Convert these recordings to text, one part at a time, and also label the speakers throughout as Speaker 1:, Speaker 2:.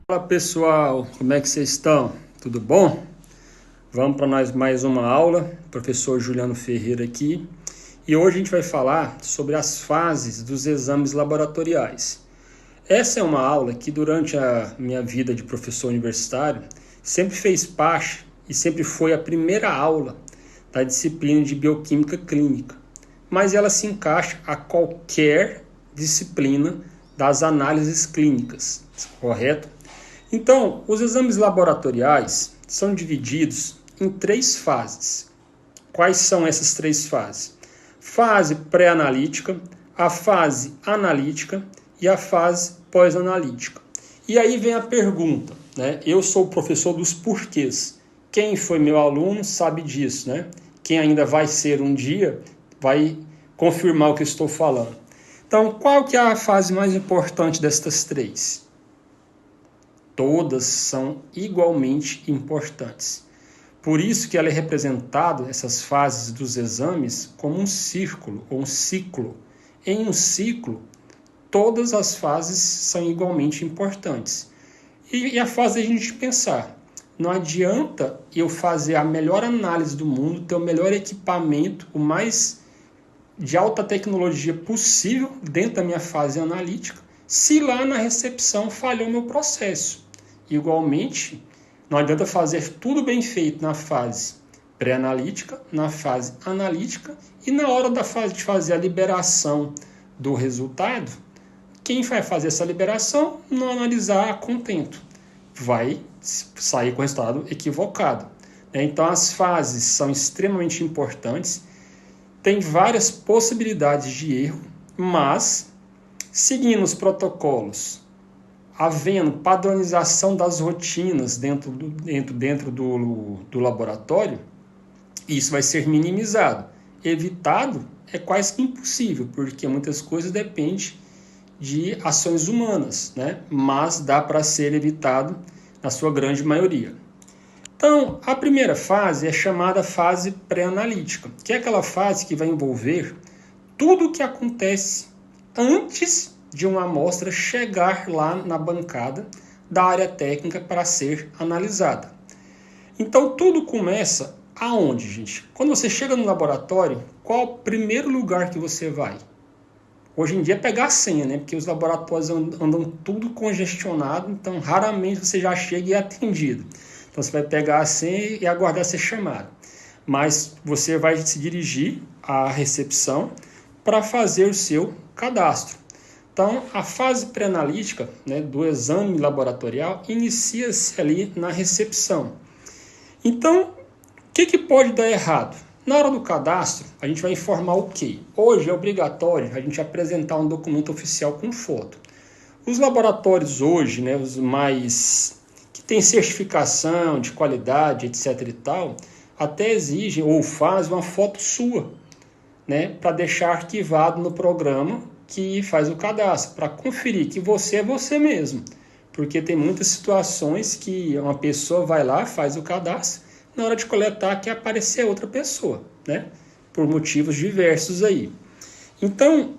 Speaker 1: Fala pessoal, como é que vocês estão? Tudo bom? Vamos para mais uma aula, professor Juliano Ferreira aqui. E hoje a gente vai falar sobre as fases dos exames laboratoriais. Essa é uma aula que durante a minha vida de professor universitário sempre fez parte e sempre foi a primeira aula da disciplina de bioquímica clínica. Mas ela se encaixa a qualquer disciplina das análises clínicas, correto? Então, os exames laboratoriais são divididos em 3 fases. Quais são essas 3 fases? Fase pré-analítica, a fase analítica e a fase pós-analítica. E aí vem a pergunta, né? Eu sou o professor dos porquês. Quem foi meu aluno sabe disso, né? Quem ainda vai ser um dia vai confirmar o que eu estou falando. Então, qual que é a fase mais importante destas 3? Todas são igualmente importantes. Por isso que ela é representada, essas fases dos exames, como um círculo ou um ciclo. Em um ciclo, todas as fases são igualmente importantes. E a fase da gente pensar, não adianta eu fazer a melhor análise do mundo, ter o melhor equipamento, o mais de alta tecnologia possível dentro da minha fase analítica, se lá na recepção falhou o meu processo. Igualmente, não adianta fazer tudo bem feito na fase pré-analítica, na fase analítica e na hora da fase de fazer a liberação do resultado, quem vai fazer essa liberação não analisar a contento, vai sair com o resultado equivocado. Então as fases são extremamente importantes, tem várias possibilidades de erro, mas seguindo os protocolos, havendo padronização das rotinas dentro do laboratório, isso vai ser minimizado. Evitado é quase que impossível, porque muitas coisas dependem de ações humanas, né? Mas dá para ser evitado na sua grande maioria. Então, a primeira fase é chamada fase pré-analítica, que é aquela fase que vai envolver tudo o que acontece antes de uma amostra chegar lá na bancada da área técnica para ser analisada. Então, tudo começa aonde, gente? Quando você chega no laboratório, qual o primeiro lugar que você vai? Hoje em dia é pegar a senha, né? Porque os laboratórios andam tudo congestionado, então raramente você já chega e é atendido. Então, você vai pegar a senha e aguardar ser chamado. Mas você vai se dirigir à recepção para fazer o seu cadastro. Então, a fase pré-analítica, né, do exame laboratorial inicia-se ali na recepção. Então, o que pode dar errado? Na hora do cadastro, a gente vai informar o quê? Hoje é obrigatório a gente apresentar um documento oficial com foto. Os laboratórios hoje, né, os mais que têm certificação de qualidade, etc. e tal, até exigem ou fazem uma foto sua, né, para deixar arquivado no programa que faz o cadastro, para conferir que você é você mesmo. Porque tem muitas situações que uma pessoa vai lá, faz o cadastro, na hora de coletar quer aparecer outra pessoa, né? Por motivos diversos aí. Então,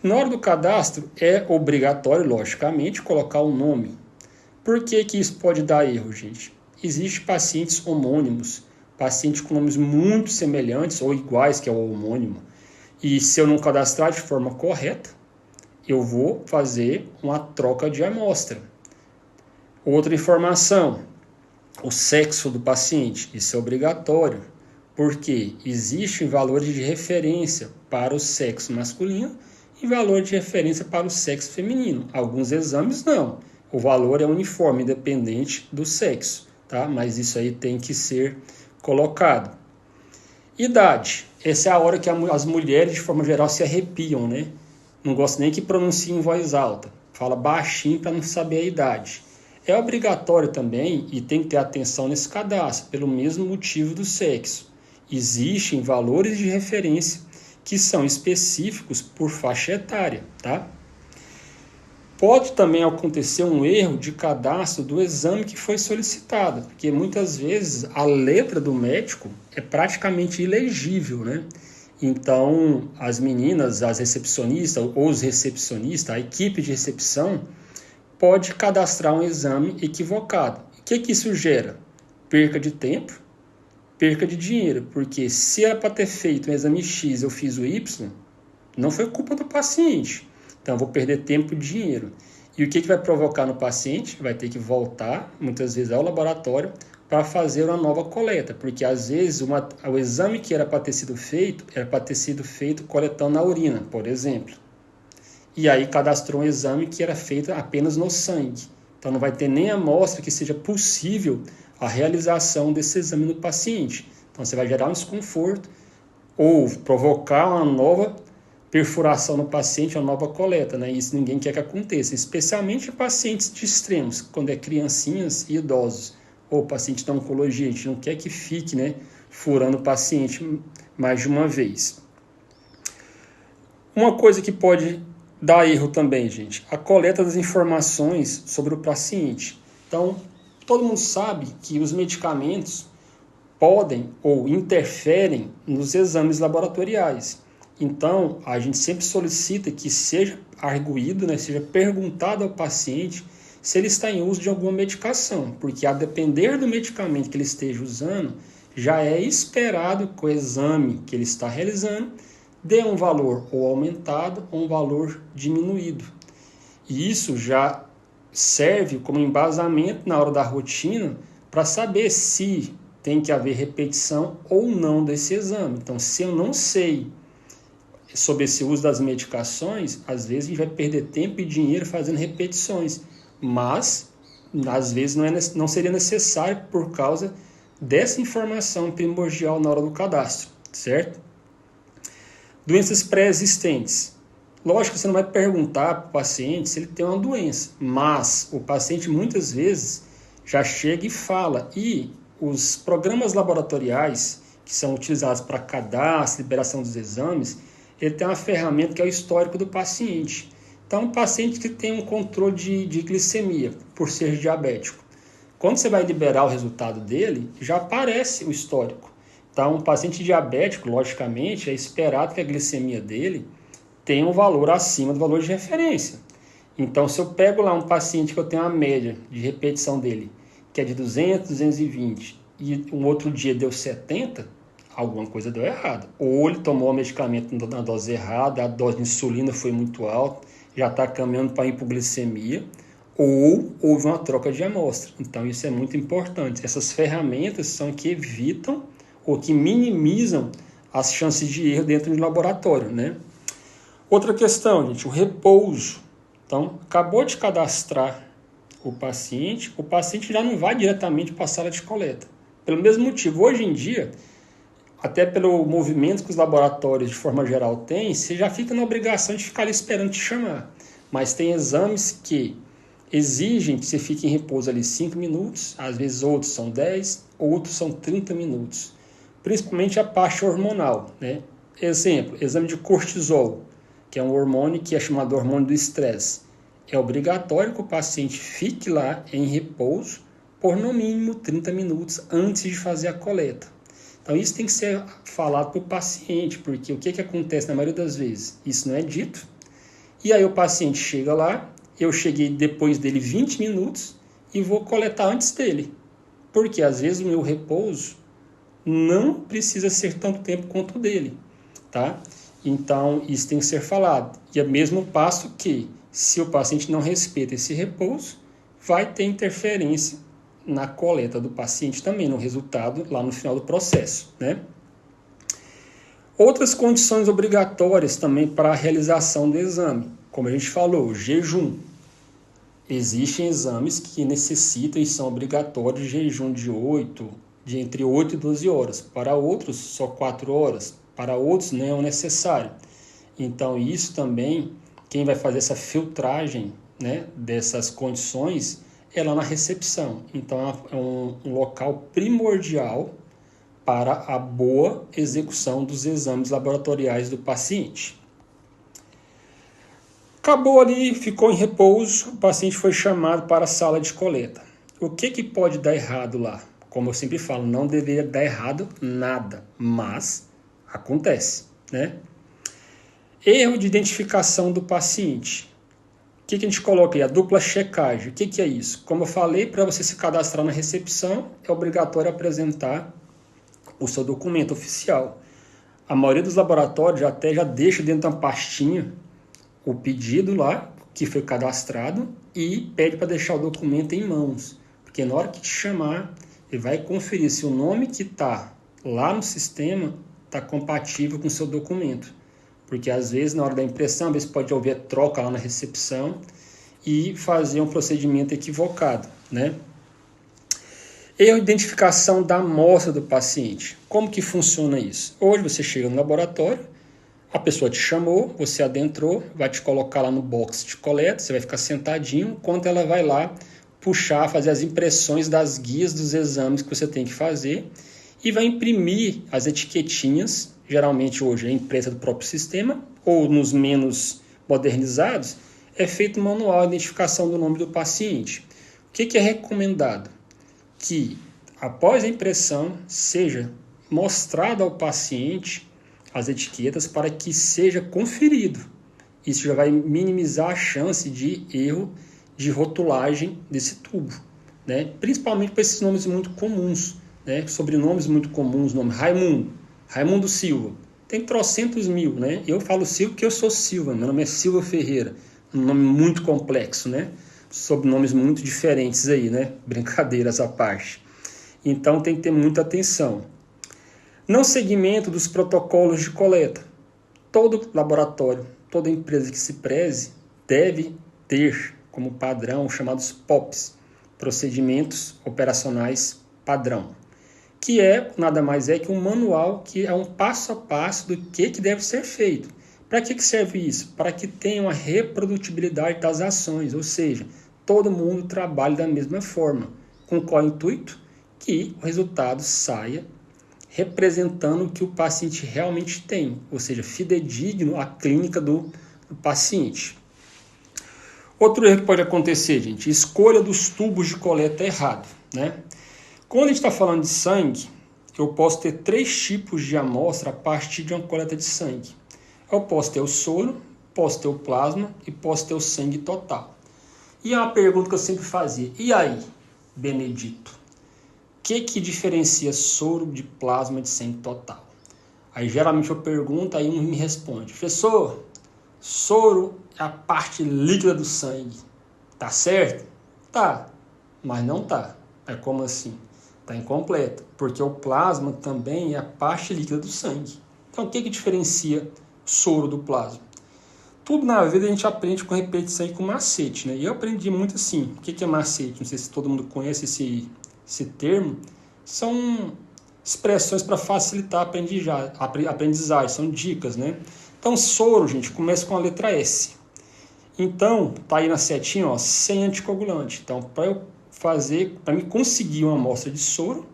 Speaker 1: na hora do cadastro, é obrigatório, logicamente, colocar o nome. Por que isso pode dar erro, gente? Existem pacientes homônimos, pacientes com nomes muito semelhantes ou iguais que é o homônimo. E se eu não cadastrar de forma correta, eu vou fazer uma troca de amostra. Outra informação, o sexo do paciente, isso é obrigatório, porque existem valores de referência para o sexo masculino e valor de referência para o sexo feminino. Alguns exames não, o valor é uniforme, independente do sexo, tá? Mas isso aí tem que ser colocado. Idade. Essa é a hora que as mulheres, de forma geral, se arrepiam, né? Não gosto nem que pronuncie em voz alta. Fala baixinho para não saber a idade. É obrigatório também, e tem que ter atenção nesse cadastro, pelo mesmo motivo do sexo. Existem valores de referência que são específicos por faixa etária, tá? Pode também acontecer um erro de cadastro do exame que foi solicitado, porque muitas vezes a letra do médico é praticamente ilegível, né? Então, as meninas, as recepcionistas ou os recepcionistas, a equipe de recepção, pode cadastrar um exame equivocado. O que isso gera? Perca de tempo, perca de dinheiro, porque se era para ter feito um exame X, eu fiz o Y, não foi culpa do paciente. Então, eu vou perder tempo e dinheiro. E o que vai provocar no paciente? Vai ter que voltar, muitas vezes, ao laboratório para fazer uma nova coleta, porque às vezes o exame que era para ter sido feito coletando na urina, por exemplo. E aí cadastrou um exame que era feito apenas no sangue. Então, não vai ter nem amostra que seja possível a realização desse exame no paciente. Então, você vai gerar um desconforto ou provocar uma nova perfuração no paciente, uma nova coleta, né? Isso ninguém quer que aconteça, especialmente em pacientes de extremos, quando é criancinhas e idosos, ou paciente da oncologia. A gente não quer que fique, né, furando o paciente mais de uma vez. Uma coisa que pode dar erro também, gente, a coleta das informações sobre o paciente. Então, todo mundo sabe que os medicamentos podem ou interferem nos exames laboratoriais. Então, a gente sempre solicita que seja arguído, né, seja perguntado ao paciente se ele está em uso de alguma medicação, porque a depender do medicamento que ele esteja usando, já é esperado que o exame que ele está realizando dê um valor ou aumentado ou um valor diminuído. E isso já serve como embasamento na hora da rotina para saber se tem que haver repetição ou não desse exame. Então, se eu não sei sobre esse uso das medicações, às vezes a gente vai perder tempo e dinheiro fazendo repetições, mas às vezes não seria necessário por causa dessa informação primordial na hora do cadastro, certo? Doenças pré-existentes. Lógico que você não vai perguntar para o paciente se ele tem uma doença, mas o paciente muitas vezes já chega e fala, e os programas laboratoriais que são utilizados para cadastro, liberação dos exames, ele tem uma ferramenta que é o histórico do paciente. Então, um paciente que tem um controle de glicemia, por ser diabético, quando você vai liberar o resultado dele, já aparece o histórico. Então, um paciente diabético, logicamente, é esperado que a glicemia dele tenha um valor acima do valor de referência. Então, se eu pego lá um paciente que eu tenho uma média de repetição dele, que é de 200, 220, e um outro dia deu 70, alguma coisa deu errado. Ou ele tomou o medicamento na dose errada, a dose de insulina foi muito alta, já está caminhando para hipoglicemia, ou houve uma troca de amostra. Então, isso é muito importante. Essas ferramentas são que evitam ou que minimizam as chances de erro dentro do laboratório, né? Outra questão, gente, o repouso. Então, acabou de cadastrar o paciente já não vai diretamente para a sala de coleta. Pelo mesmo motivo, hoje em dia, até pelo movimento que os laboratórios de forma geral têm, você já fica na obrigação de ficar ali esperando te chamar. Mas tem exames que exigem que você fique em repouso ali 5 minutos, às vezes outros são 10, outros são 30 minutos. Principalmente a parte hormonal, né? Exemplo, exame de cortisol, que é um hormônio que é chamado hormônio do estresse. É obrigatório que o paciente fique lá em repouso por no mínimo 30 minutos antes de fazer a coleta. Então isso tem que ser falado para o paciente, porque o que acontece na maioria das vezes? Isso não é dito. E aí o paciente chega lá, eu cheguei depois dele 20 minutos e vou coletar antes dele. Porque às vezes o meu repouso não precisa ser tanto tempo quanto o dele, tá? Então isso tem que ser falado. E é mesmo passo que, se o paciente não respeita esse repouso, vai ter interferência na coleta do paciente também, no resultado lá no final do processo, né? Outras condições obrigatórias também para a realização do exame, como a gente falou, jejum. Existem exames que necessitam e são obrigatórios de jejum de entre 8 e 12 horas. Para outros, só 4 horas. Para outros, não é necessário. Então, isso também, quem vai fazer essa filtragem, né, dessas condições é lá na recepção. Então, é um local primordial para a boa execução dos exames laboratoriais do paciente. Acabou ali, ficou em repouso, o paciente foi chamado para a sala de coleta. O que pode dar errado lá? Como eu sempre falo, não deveria dar errado nada, mas acontece, né? Erro de identificação do paciente. que a gente coloca aí? A dupla checagem. O que é isso? Como eu falei, para você se cadastrar na recepção, é obrigatório apresentar o seu documento oficial. A maioria dos laboratórios já deixa dentro de uma pastinha o pedido lá, que foi cadastrado, e pede para deixar o documento em mãos. Porque na hora que te chamar, ele vai conferir se o nome que está lá no sistema está compatível com o seu documento. Porque às vezes, na hora da impressão, às vezes pode haver troca lá na recepção e fazer um procedimento equivocado, né? E a identificação da amostra do paciente. Como que funciona isso? Hoje você chega no laboratório, a pessoa te chamou, você adentrou, vai te colocar lá no box de coleta, você vai ficar sentadinho, enquanto ela vai lá puxar, fazer as impressões das guias dos exames que você tem que fazer e vai imprimir as etiquetinhas, geralmente hoje é impressa do próprio sistema, ou nos menos modernizados, é feito manual a identificação do nome do paciente. O que é recomendado? Que após a impressão seja mostrado ao paciente as etiquetas para que seja conferido. Isso já vai minimizar a chance de erro de rotulagem desse tubo, né? Principalmente para esses nomes muito comuns, né? Sobrenomes muito comuns, nome Raimundo Silva, tem trocentos mil, né? Eu falo Silva porque eu sou Silva, meu nome é Silva Ferreira, um nome muito complexo, né? Sobrenomes muito diferentes aí, né? Brincadeiras à parte. Então tem que ter muita atenção. Não seguimento dos protocolos de coleta. Todo laboratório, toda empresa que se preze deve ter como padrão chamados POPs, procedimentos operacionais padrão, que nada mais é que um manual, que é um passo a passo do que deve ser feito. Para que serve isso? Para que tenha uma reprodutibilidade das ações, ou seja, todo mundo trabalhe da mesma forma. Com qual intuito? Que o resultado saia representando o que o paciente realmente tem, ou seja, fidedigno à clínica do paciente. Outro erro que pode acontecer, gente, escolha dos tubos de coleta errado, né? Quando a gente está falando de sangue, eu posso ter 3 tipos de amostra a partir de uma coleta de sangue. Eu posso ter o soro, posso ter o plasma e posso ter o sangue total. E é uma pergunta que eu sempre fazia, e aí, Benedito? O que diferencia soro de plasma de sangue total? Aí geralmente eu pergunto, aí um me responde, professor, soro é a parte líquida do sangue, tá certo? Tá, mas não tá. É como assim? Tá incompleto, porque o plasma também é a parte líquida do sangue. Então o que diferencia soro do plasma? Tudo na vida a gente aprende com repetição e com macete, né? E eu aprendi muito assim. O que é macete? Não sei se todo mundo conhece esse termo. São expressões para facilitar a aprendizagem, são dicas, né? Então, soro, gente, começa com a letra S. Então, tá aí na setinha, ó, sem anticoagulante. Então, para me conseguir uma amostra de soro,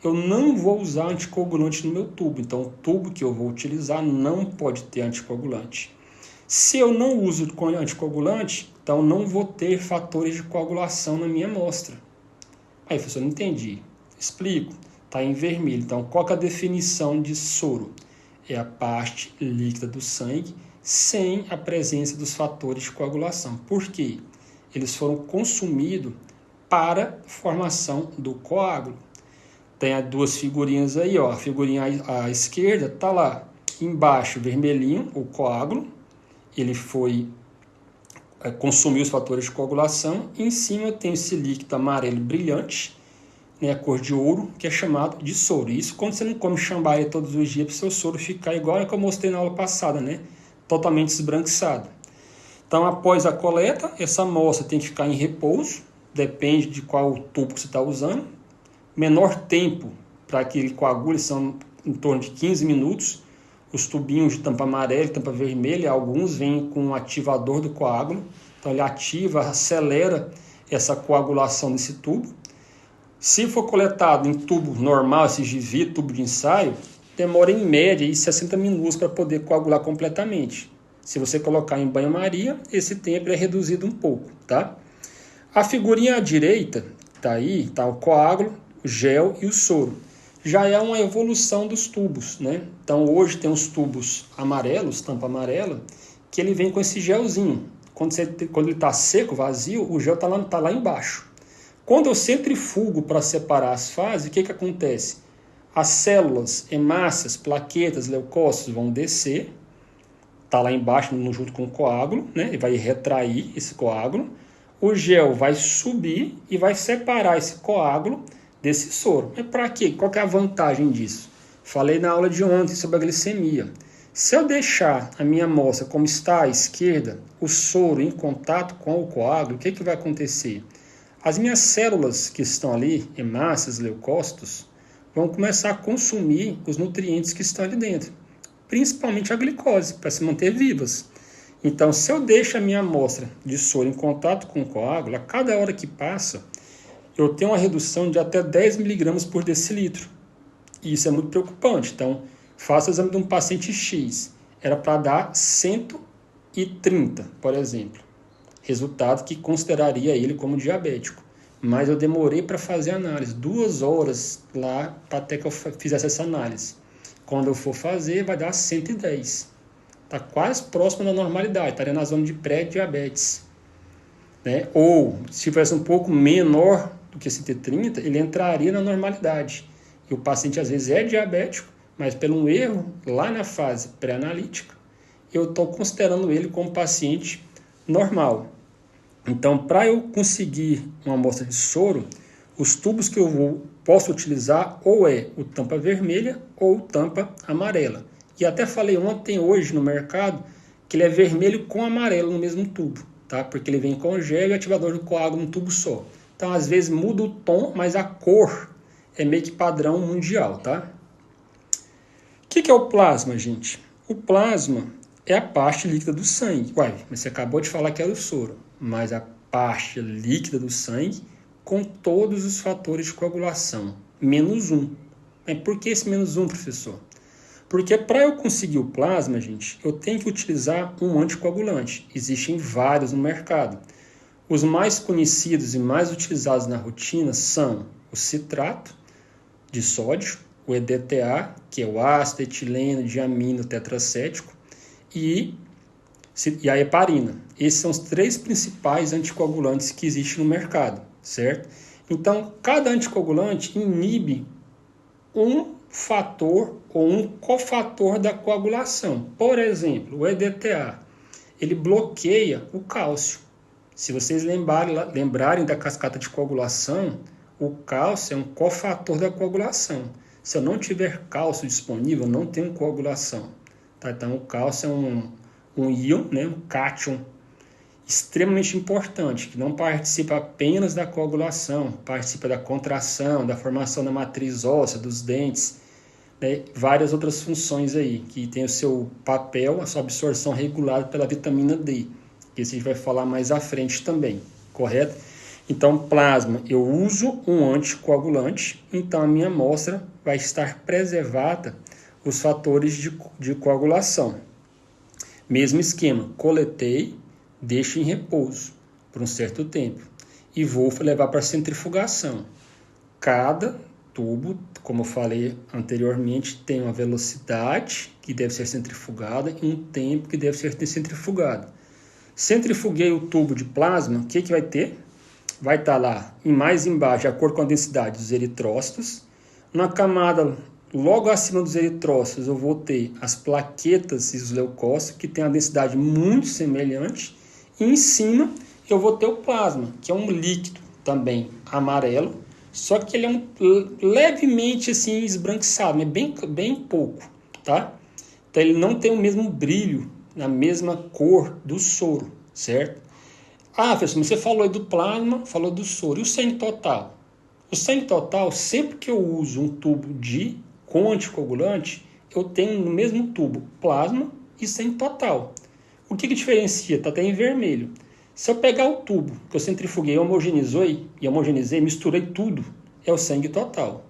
Speaker 1: eu não vou usar anticoagulante no meu tubo. Então, o tubo que eu vou utilizar não pode ter anticoagulante. Se eu não uso anticoagulante, então não vou ter fatores de coagulação na minha amostra. Aí, professor, não entendi. Explico. Está em vermelho. Então, qual que é a definição de soro? É a parte líquida do sangue sem a presença dos fatores de coagulação. Por quê? Eles foram consumidos para a formação do coágulo. Tem as 2 figurinhas aí, ó. A figurinha à esquerda está lá. Embaixo, vermelhinho, o coágulo. Ele consumiu os fatores de coagulação. E em cima tem esse líquido amarelo brilhante, né, a cor de ouro, que é chamado de soro. Isso quando você não come chambaré todos os dias, para o seu soro ficar igual ao que eu mostrei na aula passada, né? Totalmente esbranquiçado. Então, após a coleta, essa amostra tem que ficar em repouso, depende de qual tubo que você está usando. Menor tempo para que ele coagule são em torno de 15 minutos. Os tubinhos de tampa amarela e tampa vermelha, alguns vêm com um ativador do coágulo. Então, ele ativa, acelera essa coagulação desse tubo. Se for coletado em tubo normal, esse de vidro, tubo de ensaio, demora em média 60 minutos para poder coagular completamente. Se você colocar em banho-maria, esse tempo é reduzido um pouco, tá? A figurinha à direita, tá aí, tá o coágulo, o gel e o soro. Já é uma evolução dos tubos, né? Então hoje tem os tubos amarelos, tampa amarela, que ele vem com esse gelzinho. quando ele está seco, vazio, o gel está lá embaixo. Quando eu centrifugo para separar as fases, o que acontece? As células, hemácias, plaquetas, leucócitos vão descer, está lá embaixo junto com o coágulo, né? E vai retrair esse coágulo. O gel vai subir e vai separar esse coágulo desse soro. Mas para quê? Qual que é a vantagem disso? Falei na aula de ontem sobre a glicemia. Se eu deixar a minha amostra como está à esquerda, o soro em contato com o coágulo, o que vai acontecer? As minhas células que estão ali, hemácias, leucócitos, vão começar a consumir os nutrientes que estão ali dentro, principalmente a glicose, para se manter vivas. Então, se eu deixo a minha amostra de soro em contato com o coágulo, a cada hora que passa, eu tenho uma redução de até 10 miligramas por decilitro. E isso é muito preocupante. Então, faça o exame de um paciente X. Era para dar 130, por exemplo. Resultado que consideraria ele como diabético. Mas eu demorei para fazer a análise. 2 horas lá até que eu fizesse essa análise. Quando eu for fazer, vai dar 110. Está quase próximo da normalidade. Estaria na zona de pré-diabetes. Né? Ou, se tivesse um pouco menor do que 130, ele entraria na normalidade. E o paciente, às vezes, é diabético, mas pelo um erro lá na fase pré-analítica, eu estou considerando ele como paciente normal. Então, para eu conseguir uma amostra de soro, os tubos que eu posso utilizar ou é o tampa vermelha ou o tampa amarela. E até falei ontem, hoje no mercado, que ele é vermelho com amarelo no mesmo tubo, tá? Porque ele vem com gel e ativador do coágulo num tubo só. Então, às vezes muda o tom, mas a cor é meio que padrão mundial, tá? O que é o plasma, gente? O plasma é a parte líquida do sangue. Uai, mas você acabou de falar que era o soro. Mas a parte líquida do sangue com todos os fatores de coagulação. Menos um. Mas por que esse menos um, professor? Porque para eu conseguir o plasma, gente, eu tenho que utilizar um anticoagulante. Existem vários no mercado. Os mais conhecidos e mais utilizados na rotina são o citrato de sódio, o EDTA, que é o ácido etileno diamino tetracético, e a heparina. Esses são os 3 principais anticoagulantes que existem no mercado, certo? Então, cada anticoagulante inibe um fator ou um cofator da coagulação. Por exemplo, o EDTA, ele bloqueia o cálcio. Se vocês lembrarem da cascata de coagulação, o cálcio é um cofator da coagulação. Se eu não tiver cálcio disponível, não tenho coagulação. Tá? Então, o cálcio é um íon, né? Um cátion, extremamente importante, que não participa apenas da coagulação, participa da contração, da formação da matriz óssea, dos dentes, né? Várias outras funções aí, que tem o seu papel, a sua absorção regulada pela vitamina D, que isso a gente vai falar mais à frente também, correto? Então, plasma, eu uso um anticoagulante, então a minha amostra vai estar preservada os fatores de coagulação. Mesmo esquema, coletei, deixo em repouso por um certo tempo e vou levar para centrifugação. Cada tubo, como eu falei anteriormente, tem uma velocidade que deve ser centrifugada e um tempo que deve ser centrifugado. Centrifuguei o tubo de plasma, o que vai ter? Vai estar lá, mais embaixo, de acordo com a densidade dos eritrócitos. Na camada logo acima dos eritrócitos, eu vou ter as plaquetas e os leucócitos, que tem a densidade muito semelhante. E em cima, eu vou ter o plasma, que é um líquido também amarelo, só que ele é levemente assim, esbranquiçado, mas bem pouco, tá? Então, ele não tem o mesmo brilho, na mesma cor do soro, certo? Ah, professor, você falou aí do plasma, falou do soro. E o sangue total? O sangue total, sempre que eu uso um tubo com anticoagulante, eu tenho no mesmo tubo plasma e sangue total. O que diferencia? Está até em vermelho. Se eu pegar o tubo que eu centrifuguei, homogeneizei, misturei tudo, é o sangue total.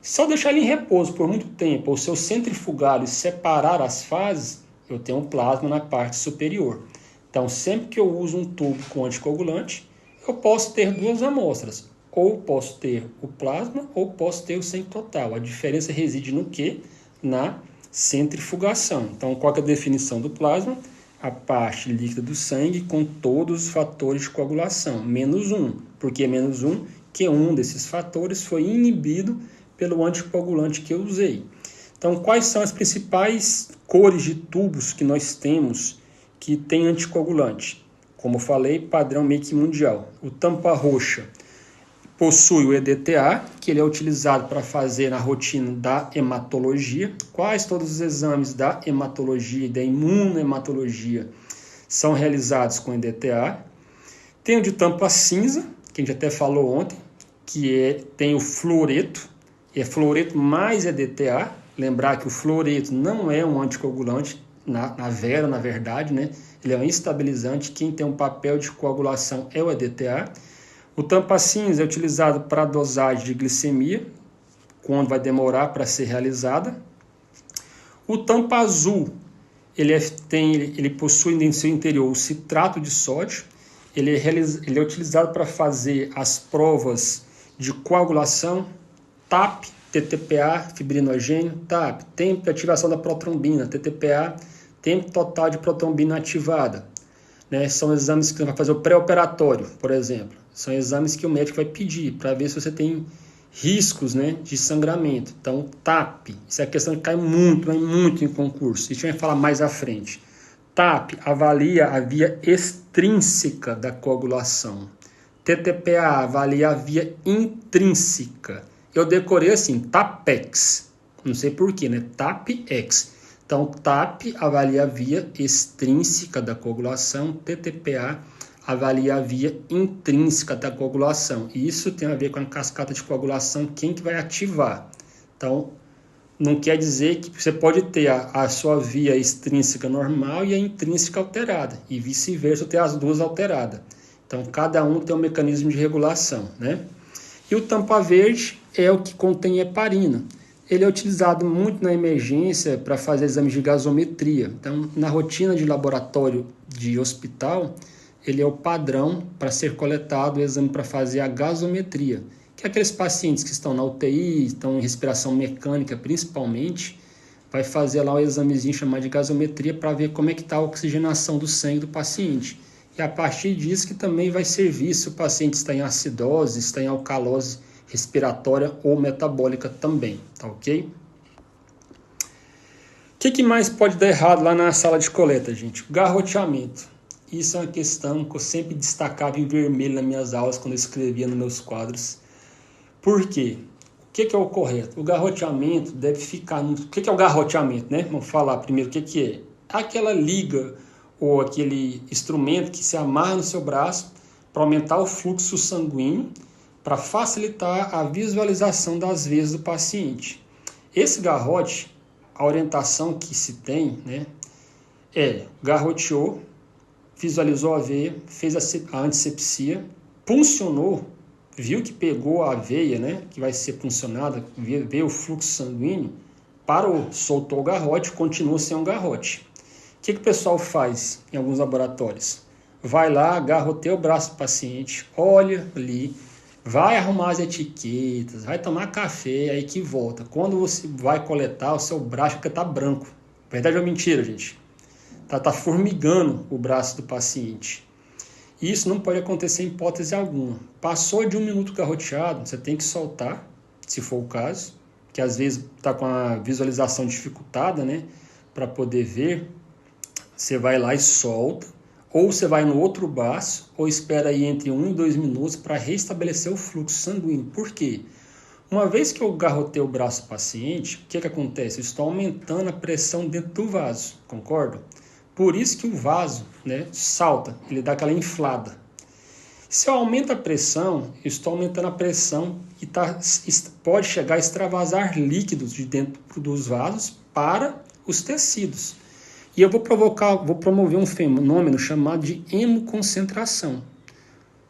Speaker 1: Se eu deixar ele em repouso por muito tempo, ou se eu centrifugar e separar as fases, eu tenho um plasma na parte superior. Então, sempre que eu uso um tubo com anticoagulante, eu posso ter 2 amostras. Ou posso ter o plasma, ou posso ter o sangue total. A diferença reside no quê? Na centrifugação. Então, qual é a definição do plasma? a parte líquida do sangue com todos os fatores de coagulação, menos um. Por que menos um? Que um desses fatores foi inibido pelo anticoagulante que eu usei. Então, quais são as principais cores de tubos que nós temos que tem anticoagulante? Como eu falei, padrão meio que mundial. O tampa roxa possui o EDTA, que ele é utilizado para fazer na rotina da hematologia. Quais todos os exames da hematologia e da imunohematologia são realizados com EDTA. Tem o de tampa cinza, que a gente até falou ontem, que tem o fluoreto, é fluoreto mais EDTA. Lembrar que o fluoreto não é um anticoagulante, na verdade, né? Ele é um estabilizante. Quem tem um papel de coagulação é o EDTA. O tampa cinza é utilizado para dosagem de glicemia, quando vai demorar para ser realizada. O tampa azul, ele possui em seu interior o citrato de sódio. Ele é utilizado para fazer as provas de coagulação, TAP, TTPA, fibrinogênio, TAP, tempo de ativação da protrombina, TTPA, tempo total de protrombina ativada. Né? São exames que você vai fazer o pré-operatório, por exemplo. São exames que o médico vai pedir para ver se você tem riscos, né, de sangramento. Então, TAP, isso é a questão que cai muito em concurso. Isso a gente vai falar mais à frente. TAP avalia a via extrínseca da coagulação. TTPA avalia a via intrínseca. Eu decorei assim, TAPEX. Não sei porquê, né? TAPEX. Então, TAP avalia a via extrínseca da coagulação, TTPA avalia a via intrínseca da coagulação. E isso tem a ver com a cascata de coagulação, quem que vai ativar. Então, não quer dizer que você pode ter a sua via extrínseca normal e a intrínseca alterada, e vice-versa, ter as duas alteradas. Então, cada um tem um mecanismo de regulação, né? E o tampa verde é o que contém heparina. Ele é utilizado muito na emergência para fazer exames de gasometria. Então, na rotina de laboratório de hospital, ele é o padrão para ser coletado o exame para fazer a gasometria, que é aqueles pacientes que estão na UTI, estão em respiração mecânica principalmente, vai fazer lá o examezinho chamado de gasometria para ver como é que está a oxigenação do sangue do paciente. E a partir disso que também vai servir se o paciente está em acidose, está em alcalose respiratória ou metabólica também, tá ok? O que mais pode dar errado lá na sala de coleta, gente? O garroteamento. Isso é uma questão que eu sempre destacava em vermelho nas minhas aulas quando eu escrevia nos meus quadros. Por quê? O que é o correto? O garroteamento deve ficar... O que é o garroteamento, né? Vamos falar primeiro o que é. Aquela liga ou aquele instrumento que se amarra no seu braço para aumentar o fluxo sanguíneo, para facilitar a visualização das veias do paciente. Esse garrote, a orientação que se tem, né, garroteou, visualizou a veia, fez a antisepsia, puncionou, viu que pegou a veia, né, que vai ser puncionada, vê o fluxo sanguíneo, parou, soltou o garrote, continua sem um garrote. O que o pessoal faz em alguns laboratórios? Vai lá, garroteia o braço do paciente, olha ali, vai arrumar as etiquetas, vai tomar café, aí que volta. Quando você vai coletar, o seu braço fica branco. Verdade ou mentira, gente? Tá formigando o braço do paciente. Isso não pode acontecer em hipótese alguma. Passou de 1 minuto garroteado, você tem que soltar, se for o caso, que às vezes está com a visualização dificultada, né, para poder ver. Você vai lá e solta, ou você vai no outro braço, ou espera aí entre 1 e 2 minutos para restabelecer o fluxo sanguíneo. Por quê? Uma vez que eu garroteio o braço do paciente, o que acontece? Eu estou aumentando a pressão dentro do vaso, concorda? Por isso que o vaso, né, salta, ele dá aquela inflada. Se eu aumento a pressão, eu estou aumentando a pressão e pode chegar a extravasar líquidos de dentro dos vasos para os tecidos. E eu vou promover um fenômeno chamado de hemoconcentração.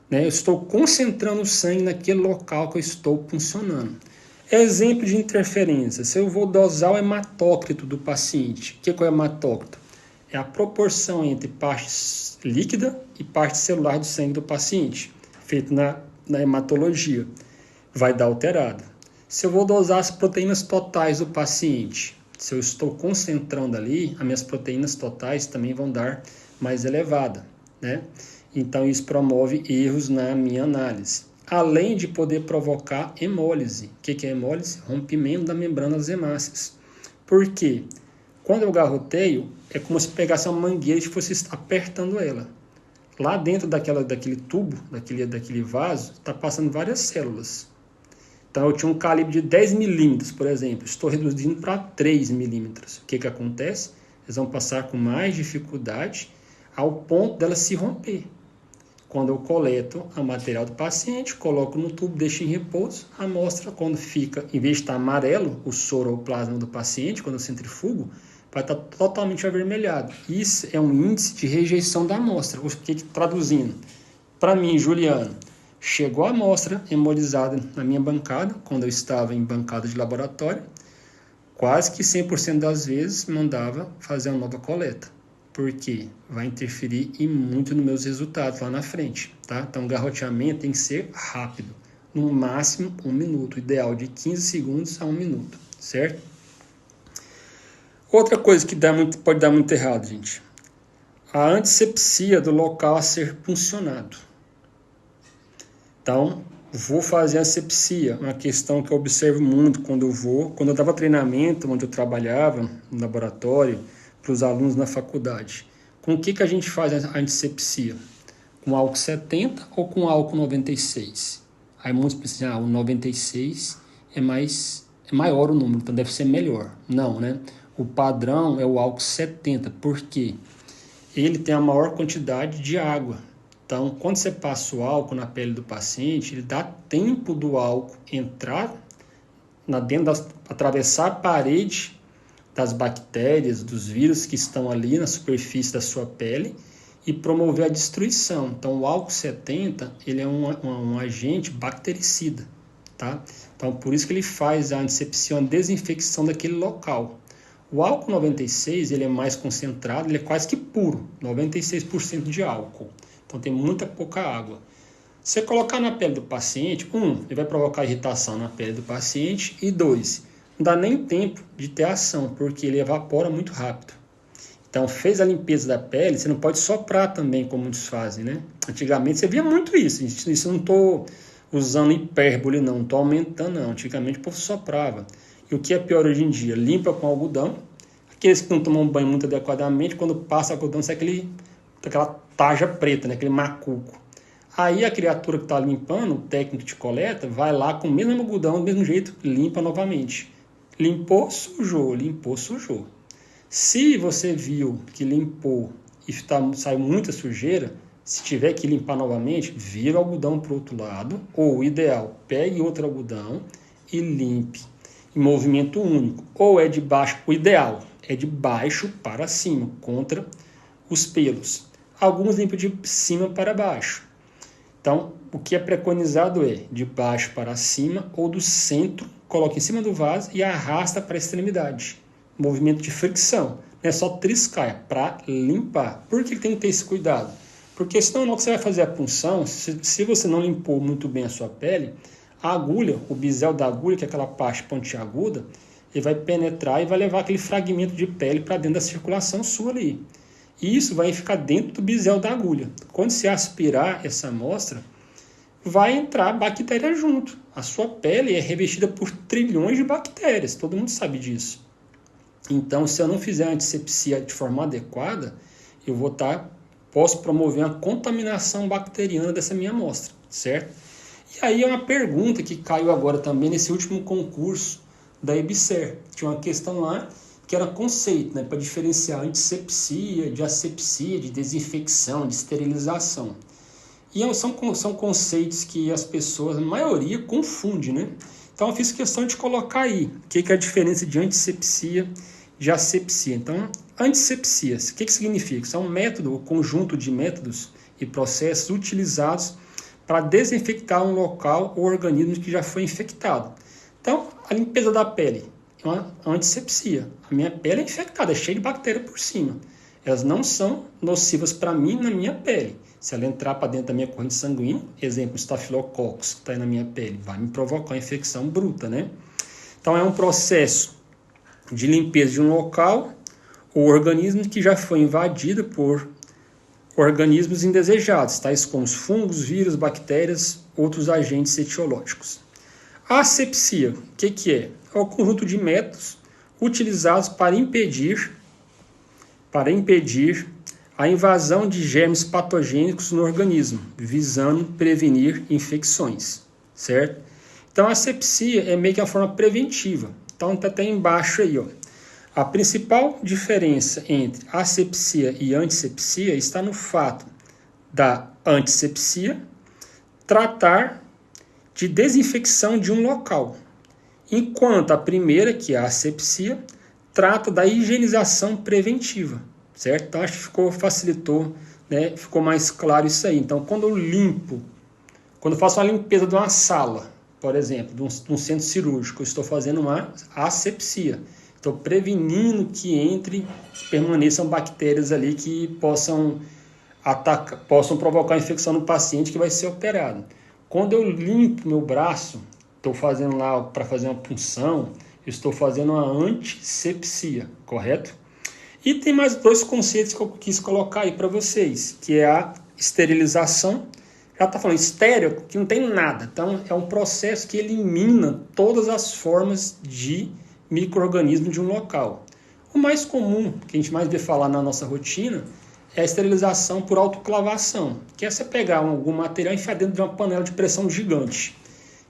Speaker 1: Eu estou concentrando o sangue naquele local que eu estou puncionando. Exemplo de interferência. Se eu vou dosar o hematócrito do paciente, o que é o hematócrito? É a proporção entre parte líquida e parte celular do sangue do paciente, feito na hematologia. Vai dar alterado. Se eu vou dosar as proteínas totais do paciente, Se eu estou concentrando ali, as minhas proteínas totais também vão dar mais elevada, né? Então, isso promove erros na minha análise. Além de poder provocar hemólise. O que é hemólise? Rompimento da membrana das hemácias. Por quê? Quando eu garroteio, é como se pegasse uma mangueira e fosse apertando ela. Lá dentro daquele tubo, daquele vaso, está passando várias células. Então, eu tinha um calibre de 10 milímetros, por exemplo. Estou reduzindo para 3 milímetros. O que acontece? Eles vão passar com mais dificuldade ao ponto dela se romper. Quando eu coleto o material do paciente, coloco no tubo, deixo em repouso, a amostra, quando fica, em vez de estar amarelo, o soro ou o plasma do paciente, quando eu centrifugo, vai estar totalmente avermelhado. Isso é um índice de rejeição da amostra. Traduzindo, para mim, Juliano, chegou a amostra hemolizada na minha bancada, quando eu estava em bancada de laboratório, quase que 100% das vezes mandava fazer uma nova coleta. Porque vai interferir muito nos meus resultados lá na frente, tá? Então, o garroteamento tem que ser rápido, no máximo 1 minuto, ideal de 15 segundos a 1 minuto, certo? Outra coisa que pode dar muito errado, gente, a antisepsia do local a ser puncionado. Então, vou fazer a asepsia, uma questão que eu observo muito quando eu dava treinamento, onde eu trabalhava no laboratório, para os alunos na faculdade. Com o que a gente faz a antisepsia? Com álcool 70 ou com álcool 96? Aí muitos pensam, o 96 é maior o número, então deve ser melhor. Não, né? O padrão é o álcool 70, porque ele tem a maior quantidade de água. Então, quando você passa o álcool na pele do paciente, ele dá tempo do álcool entrar atravessar a parede das bactérias, dos vírus que estão ali na superfície da sua pele e promover a destruição. Então, o álcool 70, ele é um agente bactericida, tá? Então, por isso que ele faz a antisepsia, a desinfecção daquele local. O álcool 96, ele é mais concentrado, ele é quase que puro, 96% de álcool. Então, tem muita pouca água. Se você colocar na pele do paciente, ele vai provocar irritação na pele do paciente, e 2, não dá nem tempo de ter ação, porque ele evapora muito rápido. Então, fez a limpeza da pele, você não pode soprar também, como muitos fazem, né? Antigamente você via muito isso. Isso eu não estou usando hipérbole, não estou aumentando, não. Antigamente o povo soprava. E o que é pior hoje em dia? Limpa com algodão. Aqueles que não tomam banho muito adequadamente, quando passa algodão, sai aquela tarja preta, né? Aquele macuco. Aí a criatura que está limpando, o técnico de coleta, vai lá com o mesmo algodão, do mesmo jeito, limpa novamente. Limpou, sujou, limpou, sujou. Se você viu que limpou e saiu muita sujeira, se tiver que limpar novamente, vira o algodão para o outro lado, ou o ideal, pegue outro algodão e limpe em movimento único. Ou é de baixo, o ideal é de baixo para cima, contra os pelos. Alguns limpam de cima para baixo. Então, o que é preconizado é de baixo para cima ou do centro, coloca em cima do vaso e arrasta para a extremidade. Movimento de fricção, não é só triscar, é para limpar. Por que tem que ter esse cuidado? Porque senão, na hora que você vai fazer a punção, se você não limpou muito bem a sua pele, a agulha, o bisel da agulha, que é aquela parte pontiaguda, ele vai penetrar e vai levar aquele fragmento de pele para dentro da circulação sua ali. E isso vai ficar dentro do bisel da agulha. Quando você aspirar essa amostra, vai entrar bactéria junto. A sua pele é revestida por trilhões de bactérias, todo mundo sabe disso. Então, se eu não fizer a antisepsia de forma adequada, eu posso promover uma contaminação bacteriana dessa minha amostra, certo? E aí é uma pergunta que caiu agora também nesse último concurso da EBSER. Tinha uma questão lá que era conceito, né, para diferenciar antisepsia, de asepsia, de desinfecção, de esterilização. E são conceitos que as pessoas, a maioria, confundem, né? Então eu fiz questão de colocar aí o que é a diferença de antisepsia e de asepsia. Então, antisepsia, o que significa? Isso é um método, um conjunto de métodos e processos utilizados para desinfectar um local ou organismo que já foi infectado. Então, a limpeza da pele é uma antisepsia. A minha pele é infectada, é cheia de bactéria por cima. Elas não são nocivas para mim na minha pele. Se ela entrar para dentro da minha corrente sanguínea, exemplo, Staphylococcus, que está aí na minha pele, vai me provocar uma infecção bruta, né? Então, é um processo de limpeza de um local ou organismo que já foi invadido por organismos indesejados, tais como os fungos, vírus, bactérias, outros agentes etiológicos. A asepsia, o que é? É o conjunto de métodos utilizados para impedir a invasão de germes patogênicos no organismo, visando prevenir infecções, certo? Então, a asepsia é meio que uma forma preventiva. Então, está até embaixo aí, ó. A principal diferença entre asepsia e antisepsia está no fato da antisepsia tratar de desinfecção de um local, enquanto a primeira, que é a asepsia, trata da higienização preventiva, certo? Então, acho que facilitou, né? Ficou mais claro isso aí. Então, quando eu faço uma limpeza de uma sala, por exemplo, de um centro cirúrgico, eu estou fazendo uma asepsia. Estou prevenindo que permaneçam bactérias ali que possam provocar infecção no paciente que vai ser operado. Quando eu limpo meu braço, estou fazendo lá para fazer uma punção, eu estou fazendo uma antisepsia, correto? E tem mais dois conceitos que eu quis colocar aí para vocês, que é a esterilização. Já está falando estéril, que não tem nada. Então, é um processo que elimina todas as formas de micro-organismo de um local. O mais comum, que a gente mais vê falar na nossa rotina, é a esterilização por autoclavação, que é você pegar algum material e enfiar dentro de uma panela de pressão gigante,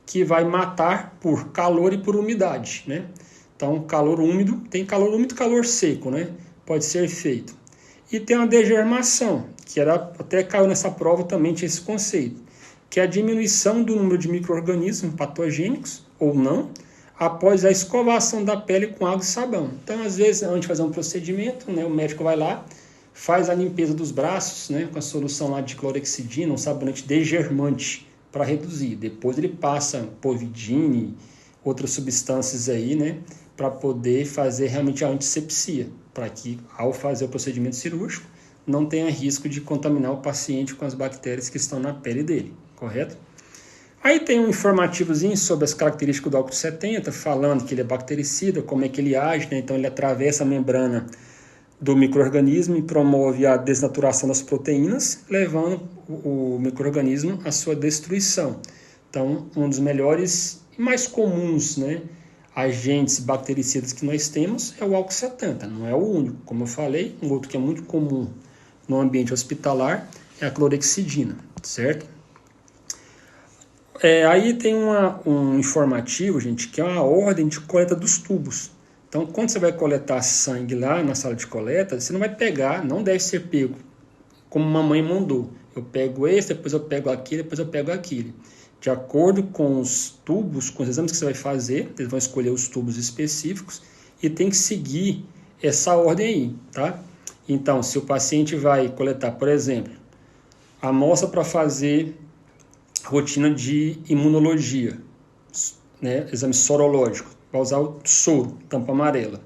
Speaker 1: que vai matar por calor e por umidade, né? Então, calor úmido, tem calor úmido e calor seco, né? Pode ser feito. E tem a degermação, que até caiu nessa prova também, tinha esse conceito, que é a diminuição do número de micro-organismos patogênicos, ou não, após a escovação da pele com água e sabão. Então, às vezes, antes de fazer um procedimento, né, o médico vai lá, faz a limpeza dos braços, né, com a solução lá de clorexidina, um sabonete degermante, para reduzir. Depois ele passa povidine, outras substâncias aí, né, para poder fazer realmente a antisepsia, para que, ao fazer o procedimento cirúrgico, não tenha risco de contaminar o paciente com as bactérias que estão na pele dele, correto? Aí tem um informativozinho sobre as características do álcool 70, falando que ele é bactericida, como é que ele age, né? Então ele atravessa a membrana do micro-organismo e promove a desnaturação das proteínas, levando o micro-organismo à sua destruição. Então, um dos melhores e mais comuns, né, agentes bactericidas que nós temos é o álcool 70, não é o único. Como eu falei, um outro que é muito comum no ambiente hospitalar é a clorexidina, certo? Aí tem um informativo, gente, que é uma ordem de coleta dos tubos. Então, quando você vai coletar sangue lá na sala de coleta, você não vai pegar, não deve ser pego como mamãe mandou. Eu pego esse, depois eu pego aquele, depois eu pego aquele. De acordo com os tubos, com os exames que você vai fazer, eles vão escolher os tubos específicos e tem que seguir essa ordem aí, tá? Então, se o paciente vai coletar, por exemplo, amostra para fazer rotina de imunologia, né, exame sorológico, vai usar o soro, tampa amarela.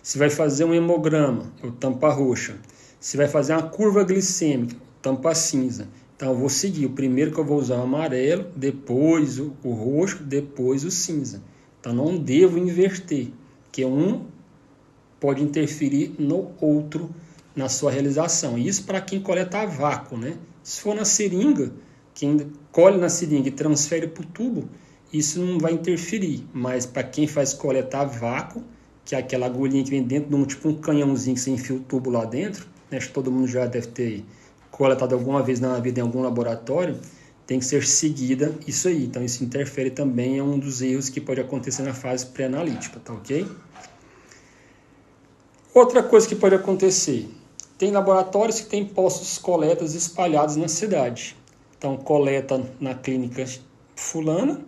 Speaker 1: Se vai fazer um hemograma, eu tampa roxa. Se vai fazer uma curva glicêmica, tampa cinza. Então eu vou seguir, o primeiro que eu vou usar é o amarelo, depois o roxo, depois o cinza. Então não devo inverter, porque um pode interferir no outro na sua realização. Isso para quem coleta a vácuo, né? Se for na seringa, quem colhe na seringa e transfere para o tubo, isso não vai interferir, mas para quem faz coleta a vácuo, que é aquela agulhinha que vem dentro de tipo um canhãozinho que você enfia o tubo lá dentro, né? Acho que todo mundo já deve ter coletado alguma vez na vida em algum laboratório, tem que ser seguida isso aí. Então isso interfere também, é um dos erros que pode acontecer na fase pré-analítica, tá ok? Outra coisa que pode acontecer, tem laboratórios que têm postos de coletas espalhados na cidade. Então coleta na clínica fulana,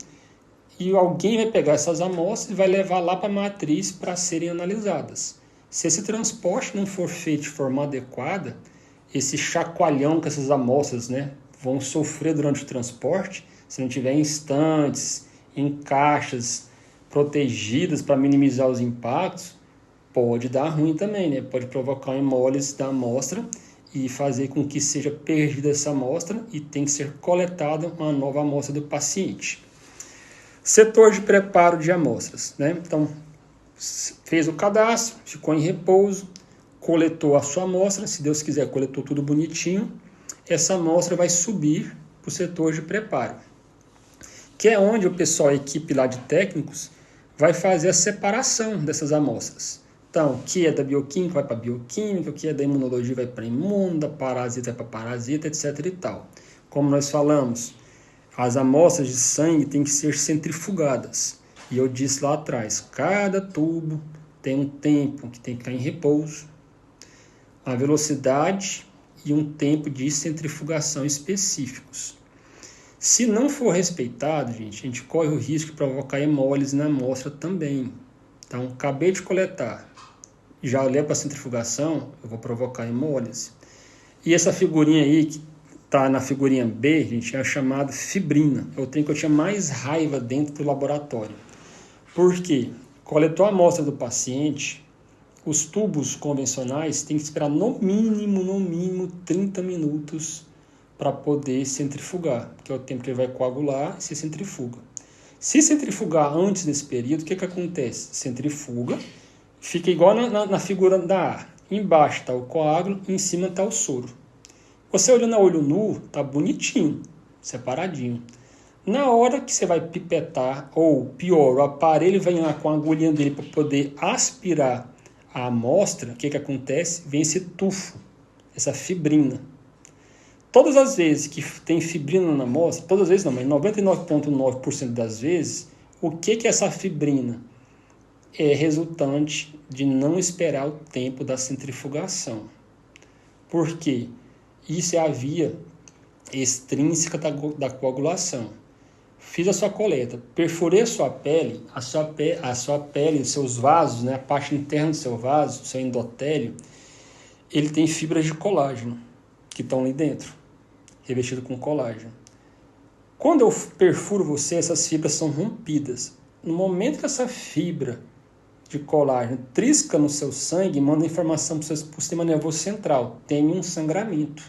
Speaker 1: e alguém vai pegar essas amostras e vai levar lá para a matriz para serem analisadas. Se esse transporte não for feito de forma adequada, esse chacoalhão que essas amostras, né, vão sofrer durante o transporte, se não tiver em estantes, em caixas protegidas para minimizar os impactos, pode dar ruim também, né? Pode provocar hemólise da amostra e fazer com que seja perdida essa amostra e tem que ser coletada uma nova amostra do paciente. Setor de preparo de amostras, né? Então, fez o cadastro, ficou em repouso, coletou a sua amostra, se Deus quiser, coletou tudo bonitinho, essa amostra vai subir para o setor de preparo, que é onde o pessoal, a equipe lá de técnicos, vai fazer a separação dessas amostras. Então, o que é da bioquímica vai para bioquímica, o que é da imunologia vai para imuno, da parasita vai para parasita, etc. e tal. Como nós falamos, as amostras de sangue têm que ser centrifugadas. E eu disse lá atrás, cada tubo tem um tempo que tem que ficar em repouso, a velocidade e um tempo de centrifugação específicos. Se não for respeitado, a gente corre o risco de provocar hemólise na amostra também. Então, acabei de coletar, já levo para a centrifugação, eu vou provocar hemólise. E essa figurinha aí, que está na figurinha B, gente, é chamada fibrina. É o trem que eu tinha mais raiva dentro do laboratório. Por quê? Coletou a amostra do paciente, os tubos convencionais têm que esperar no mínimo 30 minutos para poder centrifugar, que é o tempo que ele vai coagular e se centrifuga. Se centrifugar antes desse período, o que acontece? Centrifuga, fica igual na figura da A. Embaixo está o coágulo, em cima está o soro. Você olhando a olho nu, está bonitinho, separadinho. Na hora que você vai pipetar, ou pior, o aparelho vem lá com a agulhinha dele para poder aspirar a amostra, o que acontece? Vem esse tufo, essa fibrina. Todas as vezes que tem fibrina na amostra, todas as vezes não, mas 99,9% das vezes, o que é essa fibrina? É resultante de não esperar o tempo da centrifugação. Por quê? Isso é a via extrínseca da coagulação. Fiz a sua coleta, perfurei a sua pele, os seus vasos, né, a parte interna do seu vaso, do seu endotélio, ele tem fibras de colágeno que estão ali dentro, revestido com colágeno. Quando eu perfuro você, essas fibras são rompidas. No momento que essa fibra de colágeno trisca no seu sangue, manda informação para o seu sistema nervoso central, tem um sangramento.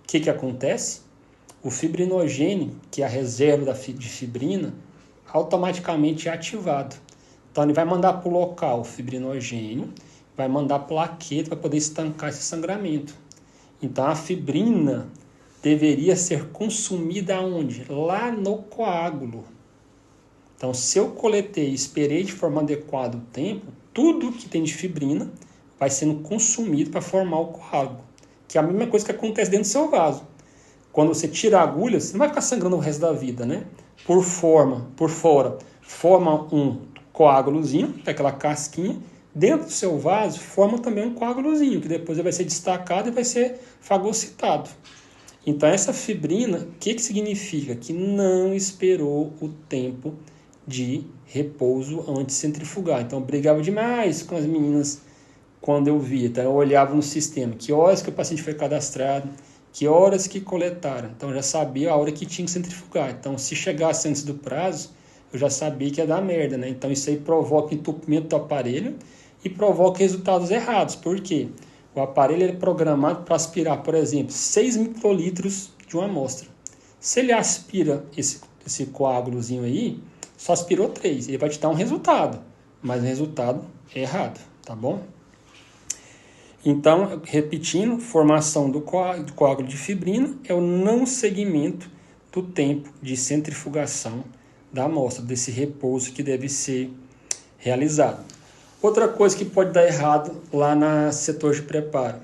Speaker 1: O que acontece? O fibrinogênio, que é a reserva de fibrina, automaticamente é ativado. Então ele vai mandar para o local o fibrinogênio, vai mandar plaqueta para poder estancar esse sangramento. Então a fibrina deveria ser consumida aonde? Lá no coágulo. Então, se eu coletei e esperei de forma adequada o tempo, tudo que tem de fibrina vai sendo consumido para formar o coágulo, que é a mesma coisa que acontece dentro do seu vaso. Quando você tira a agulha, você não vai ficar sangrando o resto da vida, né? Por fora, forma um coágulozinho, que é aquela casquinha. Dentro do seu vaso, forma também um coágulozinho, que depois vai ser destacado e vai ser fagocitado. Então, essa fibrina, o que significa? Que não esperou o tempo de repouso antes de centrifugar. Então, eu brigava demais com as meninas quando eu via. Então, eu olhava no sistema, que horas que o paciente foi cadastrado, que horas que coletaram. Então, eu já sabia a hora que tinha que centrifugar. Então, se chegasse antes do prazo, eu já sabia que ia dar merda, né? Então, isso aí provoca entupimento do aparelho e provoca resultados errados. Por quê? O aparelho é programado para aspirar, por exemplo, 6 microlitros de uma amostra. Se ele aspira esse coágulozinho aí, só aspirou 3. Ele vai te dar um resultado, mas o resultado é errado, tá bom? Então, repetindo, formação do coágulo de fibrina é o não segmento do tempo de centrifugação da amostra, desse repouso que deve ser realizado. Outra coisa que pode dar errado lá no setor de preparo: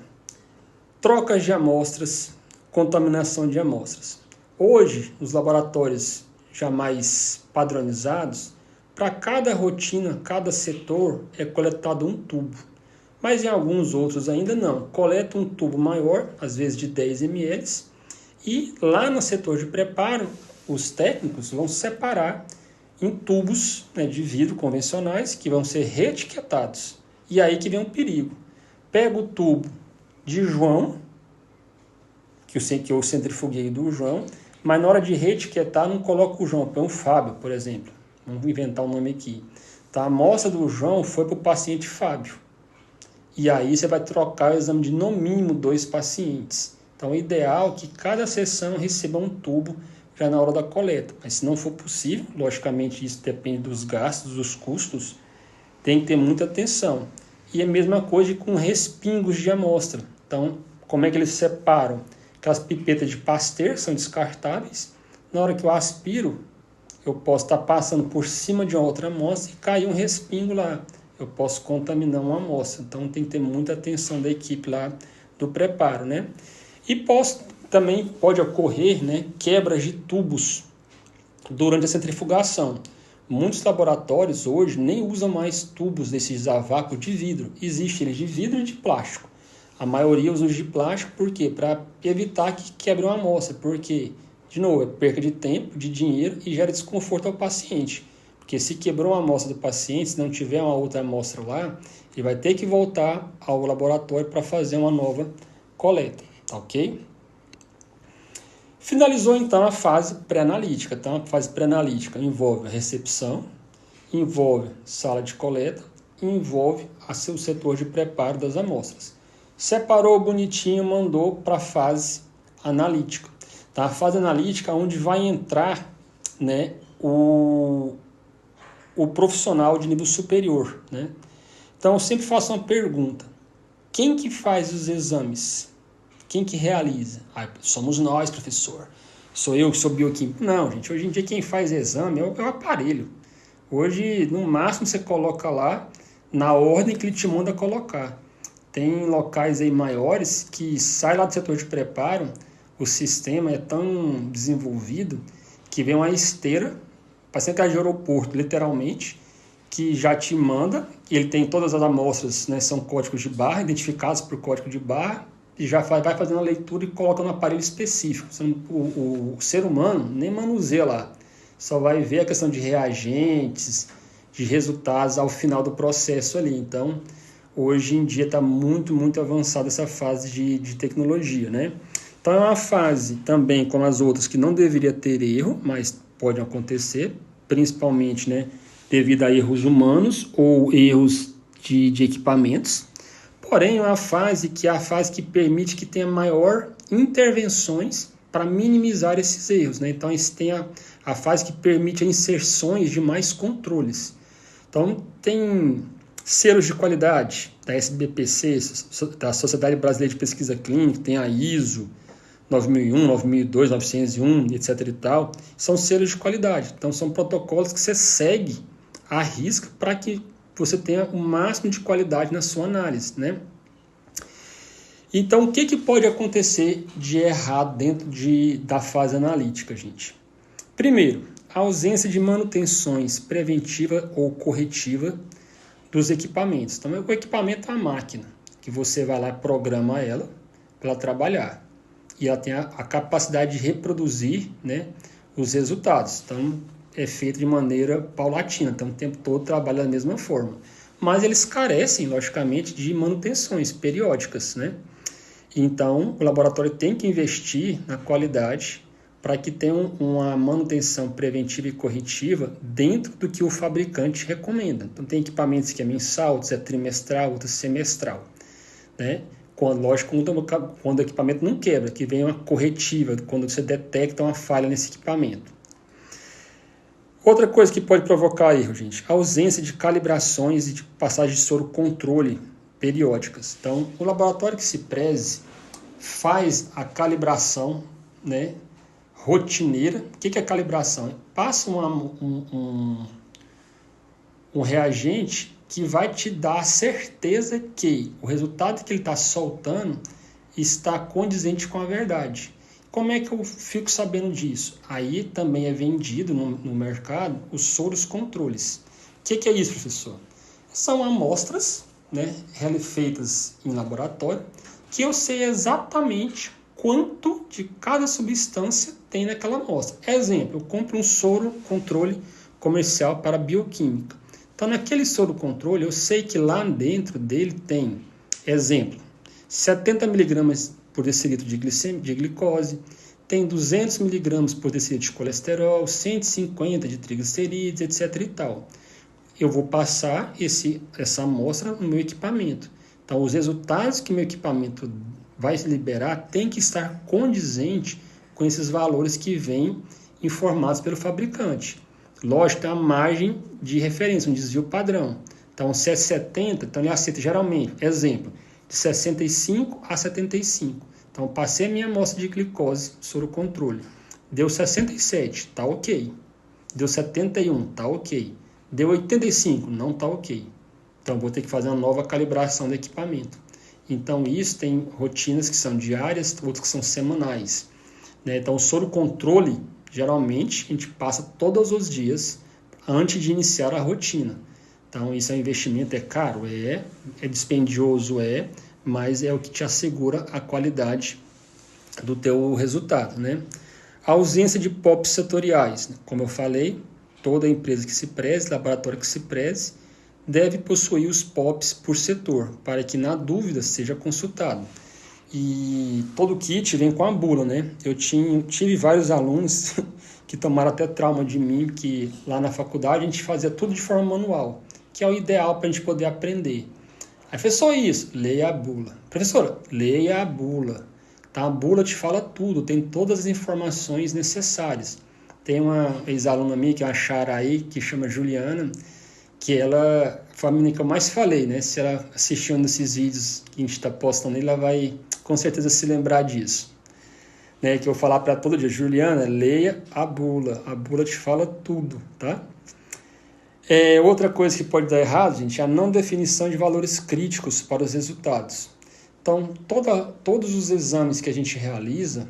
Speaker 1: trocas de amostras, contaminação de amostras. Hoje, nos laboratórios já mais padronizados, para cada rotina, cada setor é coletado um tubo. Mas em alguns outros ainda não. Coleta um tubo maior, às vezes de 10 ml, e lá no setor de preparo, os técnicos vão separar em tubos, né, de vidro convencionais que vão ser reetiquetados. E aí que vem um perigo. Pega o tubo de João, que eu centrifuguei do João, mas na hora de reetiquetar não coloca o João, põe o Fábio, por exemplo. Vamos inventar um nome aqui. Então, a amostra do João foi para o paciente Fábio. E aí você vai trocar o exame de no mínimo 2 pacientes. Então, o ideal é que cada sessão receba um tubo já na hora da coleta. Mas se não for possível, logicamente isso depende dos gastos, dos custos, tem que ter muita atenção. E a mesma coisa com respingos de amostra. Então, como é que eles separam? Aquelas pipetas de Pasteur são descartáveis. Na hora que eu aspiro, eu posso estar passando por cima de uma outra amostra e cair um respingo lá. Eu posso contaminar uma amostra. Então, tem que ter muita atenção da equipe lá do preparo, né? E também pode ocorrer, né, quebras de tubos durante a centrifugação. Muitos laboratórios hoje nem usam mais tubos desses a vácuo de vidro. Existem eles de vidro e de plástico. A maioria usa os de plástico, por quê? Para evitar que quebre uma amostra, porque, de novo, é perca de tempo, de dinheiro e gera desconforto ao paciente. Porque se quebrou uma amostra do paciente, se não tiver uma outra amostra lá, ele vai ter que voltar ao laboratório para fazer uma nova coleta, tá ok? Finalizou então a fase pré-analítica. Então, a fase pré-analítica envolve a recepção, envolve sala de coleta, envolve o seu setor de preparo das amostras. Separou bonitinho, mandou para a fase analítica. Tá? A fase analítica é onde vai entrar, né, o profissional de nível superior. Né? Então, eu sempre faço uma pergunta. Quem que faz os exames? Quem que realiza? Somos nós, professor. Sou eu que sou bioquímico. Não, gente. Hoje em dia quem faz exame é o aparelho. Hoje, no máximo, você coloca lá na ordem que ele te manda colocar. Tem locais aí maiores que sai lá do setor de preparo, o sistema é tão desenvolvido que vem uma esteira, paciente de aeroporto, literalmente, que já te manda, ele tem todas as amostras, né, são códigos de barra, identificados por código de barra, e já vai fazendo a leitura e coloca no aparelho específico. O ser humano nem manuseia lá, só vai ver a questão de reagentes, de resultados ao final do processo ali. Então, hoje em dia está muito, muito avançada essa fase de tecnologia, né? Então, é uma fase também, como as outras, que não deveria ter erro, mas pode acontecer, principalmente, né, devido a erros humanos ou erros de equipamentos. Porém, é uma fase que é a fase que permite que tenha maior intervenções para minimizar esses erros, né? Então, tem a fase que permite inserções de mais controles. Então, tem selos de qualidade da SBPC, da Sociedade Brasileira de Pesquisa Clínica, tem a ISO 9001, 9002, 901, etc. e tal. São selos de qualidade. Então, são protocolos que você segue à risca para que você tenha o máximo de qualidade na sua análise, né? Então, o que pode acontecer de errado dentro da fase analítica, gente? Primeiro, a ausência de manutenções preventiva ou corretiva dos equipamentos. Então, o equipamento é a máquina, que você vai lá e programa ela para ela trabalhar. E ela tem a capacidade de reproduzir, né, os resultados. Então, é feito de maneira paulatina, então o tempo todo trabalha da mesma forma. Mas eles carecem, logicamente, de manutenções periódicas, né? Então, o laboratório tem que investir na qualidade para que tenha uma manutenção preventiva e corretiva dentro do que o fabricante recomenda. Então, tem equipamentos que é mensal, outros é trimestral, outros semestral, né? Lógico, quando o equipamento não quebra, que vem uma corretiva, quando você detecta uma falha nesse equipamento. Outra coisa que pode provocar erro, gente, a ausência de calibrações e de passagem de soro controle periódicas. Então, o laboratório que se preze faz a calibração, né, rotineira. O que é calibração? Passa um reagente que vai te dar a certeza que o resultado que ele está soltando está condizente com a verdade. Como é que eu fico sabendo disso? Aí também é vendido no mercado os soros controles. O que é isso, professor? São amostras, né, feitas em laboratório, que eu sei exatamente quanto de cada substância tem naquela amostra. Exemplo, eu compro um soro controle comercial para bioquímica. Então, naquele soro controle, eu sei que lá dentro dele tem, exemplo, 70 mg por decilitro de glicose, tem 200 mg por decilitro de colesterol, 150 de triglicerídeos, etc. e tal. Eu vou passar essa amostra no meu equipamento. Então, os resultados que meu equipamento vai liberar tem que estar condizente com esses valores que vêm informados pelo fabricante. Lógico, tem uma margem de referência, um desvio padrão. Então, se é 70, então ele aceita geralmente, exemplo, de 65 a 75. Então, passei a minha amostra de glicose, soro controle. Deu 67, tá ok. Deu 71, tá ok. Deu 85, não tá ok. Então, vou ter que fazer uma nova calibração do equipamento. Então, isso tem rotinas que são diárias, outras que são semanais. Né? Então, o soro controle, geralmente, a gente passa todos os dias antes de iniciar a rotina. Então, isso é um investimento, é caro? É dispendioso? Mas é o que te assegura a qualidade do teu resultado, né? A ausência de POPs setoriais, né? Como eu falei, toda empresa que se preze, laboratório que se preze, deve possuir os POPs por setor, para que na dúvida seja consultado. E todo kit vem com a bula, né? Eu tive vários alunos que tomaram até trauma de mim, que lá na faculdade a gente fazia tudo de forma manual, que é o ideal para a gente poder aprender. Aí foi só isso, leia a bula. Professora, leia a bula. Tá? A bula te fala tudo, tem todas as informações necessárias. Tem uma ex-aluna minha, que é uma chara aí, que chama Juliana, que ela foi a menina que eu mais falei, né? Se ela assistir um desses vídeos que a gente está postando, ela vai com certeza se lembrar disso. Né? Que eu vou falar para todo dia, Juliana, leia a bula te fala tudo, tá? Outra coisa que pode dar errado, gente, é a não definição de valores críticos para os resultados. Então, todos os exames que a gente realiza,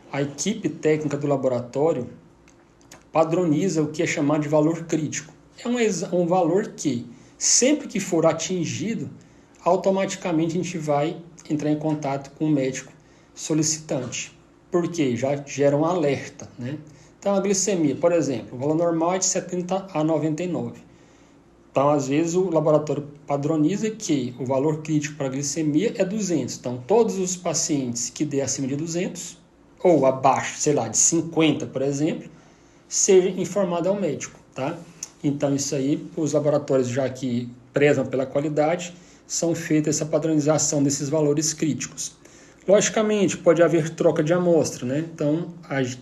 Speaker 1: a equipe técnica do laboratório padroniza o que é chamado de valor crítico. É um valor que, sempre que for atingido, automaticamente a gente vai entrar em contato com o médico solicitante. Porque já gera um alerta, né? Então, a glicemia, por exemplo, o valor normal é de 70 a 99. Então, às vezes, o laboratório padroniza que o valor crítico para a glicemia é 200. Então, todos os pacientes que dê acima de 200, ou abaixo, sei lá, de 50, por exemplo, seja informado ao médico, tá? Então, isso aí, os laboratórios já que prezam pela qualidade, são feitas essa padronização desses valores críticos. Logicamente, pode haver troca de amostra, né? Então,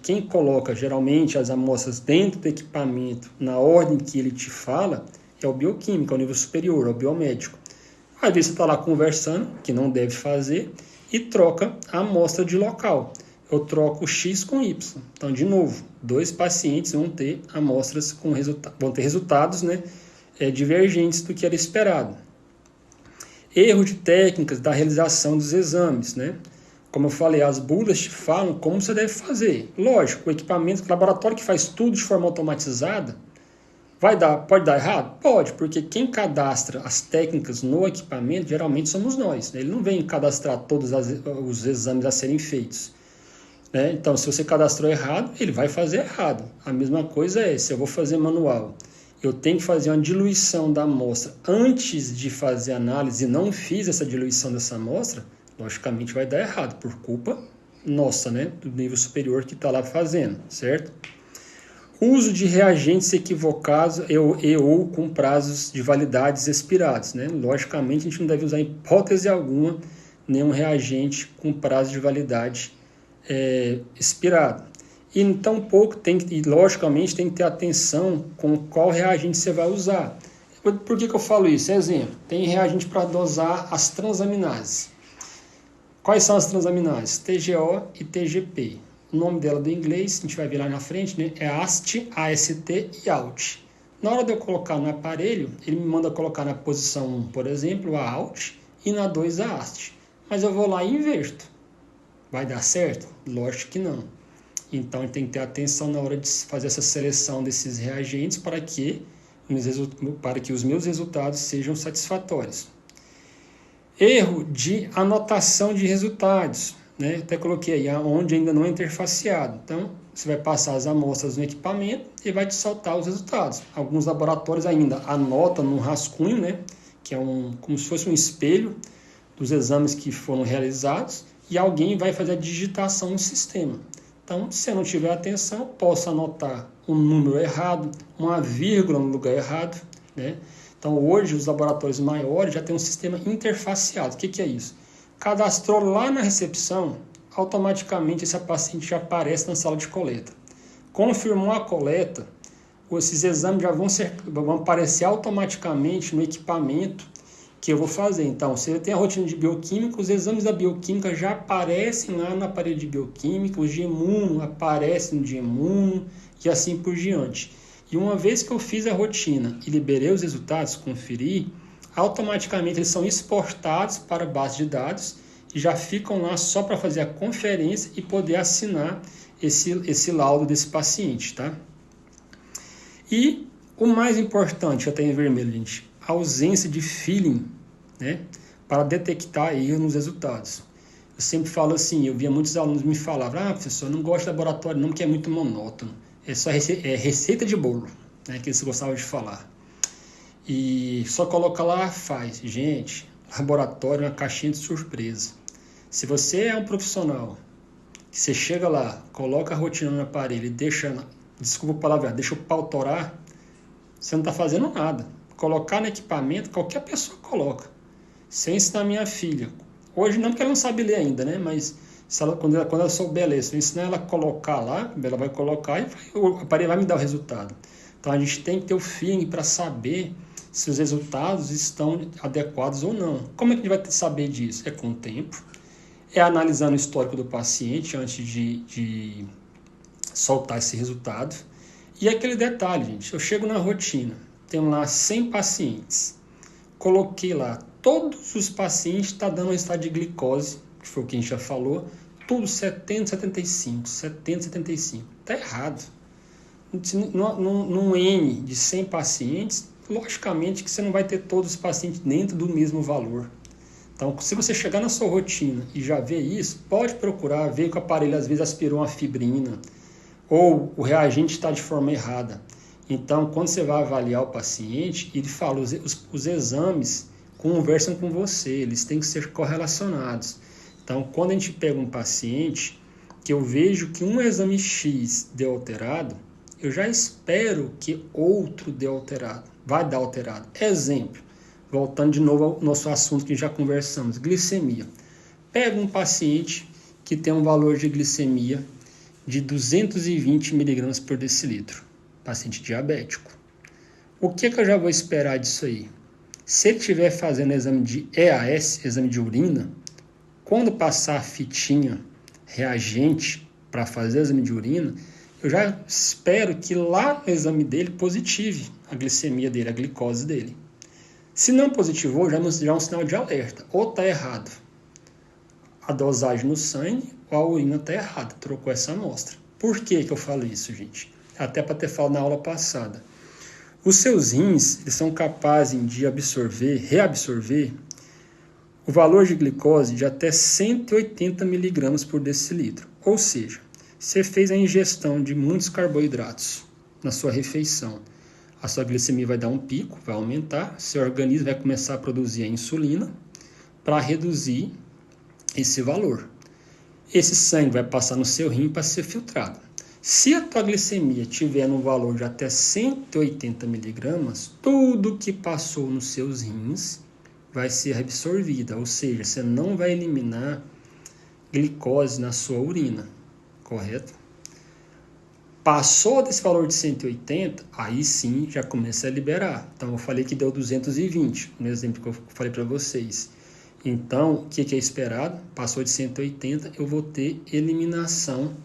Speaker 1: quem coloca geralmente as amostras dentro do equipamento, na ordem que ele te fala, é o bioquímico, é o nível superior, é o biomédico. Às vezes você está lá conversando, que não deve fazer, e troca a amostra de local. Eu troco X com Y. Então, de novo, 2 pacientes vão ter amostras vão ter resultados, né, divergentes do que era esperado. Erro de técnicas da realização dos exames, né? Como eu falei, as bulas te falam como você deve fazer. Lógico, o equipamento, o laboratório que faz tudo de forma automatizada, pode dar errado? Pode, porque quem cadastra as técnicas no equipamento geralmente somos nós. Né? Ele não vem cadastrar todos os exames a serem feitos. Né? Então, se você cadastrou errado, ele vai fazer errado. A mesma coisa se eu vou fazer manual, eu tenho que fazer uma diluição da amostra antes de fazer a análise e não fiz essa diluição dessa amostra, logicamente vai dar errado, por culpa nossa, né? Do nível superior que está lá fazendo, certo? Uso de reagentes equivocados ou com prazos de validades expirados, né? Logicamente, a gente não deve usar em hipótese alguma nenhum reagente com prazo de validade expirado. E tampouco logicamente, tem que ter atenção com qual reagente você vai usar. Por que eu falo isso? Exemplo, tem reagente para dosar as transaminases. Quais são as transaminases? TGO e TGP. O nome dela do inglês, a gente vai ver lá na frente, né? É AST, AST e ALT. Na hora de eu colocar no aparelho, ele me manda colocar na posição 1, por exemplo, a ALT, e na 2 a AST. Mas eu vou lá e inverto. Vai dar certo? Lógico que não. Então, a gente tem que ter atenção na hora de fazer essa seleção desses reagentes para que os meus resultados sejam satisfatórios. Erro de anotação de resultados. Né? Até coloquei aí, onde ainda não é interfaceado. Então, você vai passar as amostras no equipamento e vai te soltar os resultados. Alguns laboratórios ainda anotam no rascunho, né? Que é como se fosse um espelho dos exames que foram realizados, e alguém vai fazer a digitação no sistema. Então, se eu não tiver atenção, eu posso anotar um número errado, uma vírgula no lugar errado, né? Então, hoje, os laboratórios maiores já têm um sistema interfaceado. O que é isso? Cadastrou lá na recepção, automaticamente esse paciente já aparece na sala de coleta. Confirmou a coleta, esses exames já vão aparecer automaticamente no equipamento que eu vou fazer. Então, se eu tenho a rotina de bioquímica, os exames da bioquímica já aparecem lá na parede de bioquímica, os de imuno aparecem no de imuno e assim por diante. E uma vez que eu fiz a rotina e liberei os resultados, conferi, automaticamente eles são exportados para a base de dados e já ficam lá só para fazer a conferência e poder assinar esse laudo desse paciente, tá? E o mais importante, até em vermelho, gente, a ausência de feeling, né, para detectar erro nos resultados. Eu sempre falo assim, eu via muitos alunos me falavam, professor, eu não gosto de laboratório não, porque é muito monótono. É só receita de bolo, né, que eles gostavam de falar. E só coloca lá, faz. Gente, laboratório é uma caixinha de surpresa. Se você é um profissional, que você chega lá, coloca a rotina no aparelho e deixa, desculpa o palavra, deixa o pau torar, você não está fazendo nada. Colocar no equipamento, qualquer pessoa coloca. Se eu ensinar minha filha, hoje não porque ela não sabe ler ainda, né? Mas quando ela souber ler, se eu ensinar ela a colocar lá, ela vai colocar e o aparelho vai me dar o resultado. Então a gente tem que ter o feeling para saber se os resultados estão adequados ou não. Como é que a gente vai saber disso? É com o tempo, é analisando o histórico do paciente antes de soltar esse resultado. E aquele detalhe, gente, eu chego na rotina, tenho lá 100 pacientes, coloquei lá, todos os pacientes estão dando um estado de glicose, que foi o que a gente já falou, tudo 70, 75, 70, 75. Está errado. Num N de 100 pacientes, logicamente que você não vai ter todos os pacientes dentro do mesmo valor. Então, se você chegar na sua rotina e já ver isso, pode procurar ver que o aparelho às vezes aspirou uma fibrina ou o reagente está de forma errada. Então, quando você vai avaliar o paciente, ele fala, os exames conversam com você, eles têm que ser correlacionados. Então, quando a gente pega um paciente que eu vejo que um exame X deu alterado, eu já espero que outro dê alterado, vai dar alterado. Exemplo, voltando de novo ao nosso assunto que já conversamos, glicemia. Pega um paciente que tem um valor de glicemia de 220 mg por decilitro, paciente diabético. O que eu já vou esperar disso aí? Se ele estiver fazendo exame de EAS, exame de urina, quando passar a fitinha reagente para fazer exame de urina, eu já espero que lá no exame dele positive a glicemia dele, a glicose dele. Se não positivou, já é um sinal de alerta. Ou está errado a dosagem no sangue, ou a urina está errada, trocou essa amostra. Por que eu falo isso, gente? Até para ter falado na aula passada. Os seus rins, eles são capazes de reabsorver o valor de glicose de até 180 mg por decilitro. Ou seja, você fez a ingestão de muitos carboidratos na sua refeição. A sua glicemia vai dar um pico, vai aumentar, seu organismo vai começar a produzir a insulina para reduzir esse valor. Esse sangue vai passar no seu rim para ser filtrado. Se a tua glicemia tiver no valor de até 180 mg, tudo que passou nos seus rins vai ser absorvida, ou seja, você não vai eliminar glicose na sua urina, correto? Passou desse valor de 180, aí sim já começa a liberar. Então eu falei que deu 220, no exemplo que eu falei para vocês. Então, o que é esperado? Passou de 180, eu vou ter eliminação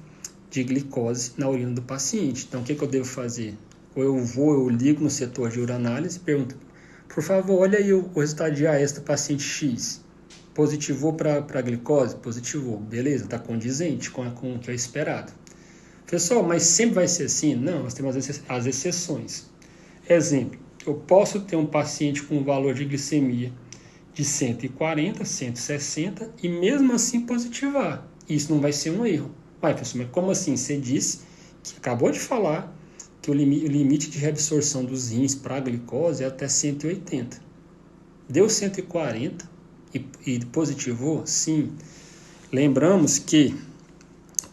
Speaker 1: de glicose na urina do paciente. Então, o que eu devo fazer? Ou eu ligo no setor de uranálise e pergunto, por favor, olha aí o resultado de AES do paciente X. Positivou para a glicose? Positivou. Beleza, está condizente com o que é esperado. Pessoal, mas sempre vai ser assim? Não, nós temos as exceções. Exemplo, eu posso ter um paciente com um valor de glicemia de 140, 160 e mesmo assim positivar. Isso não vai ser um erro. Vai, professor, mas como assim? Você disse que acabou de falar que o limite de reabsorção dos rins para a glicose é até 180. Deu 140 e positivou? Sim. Lembramos que,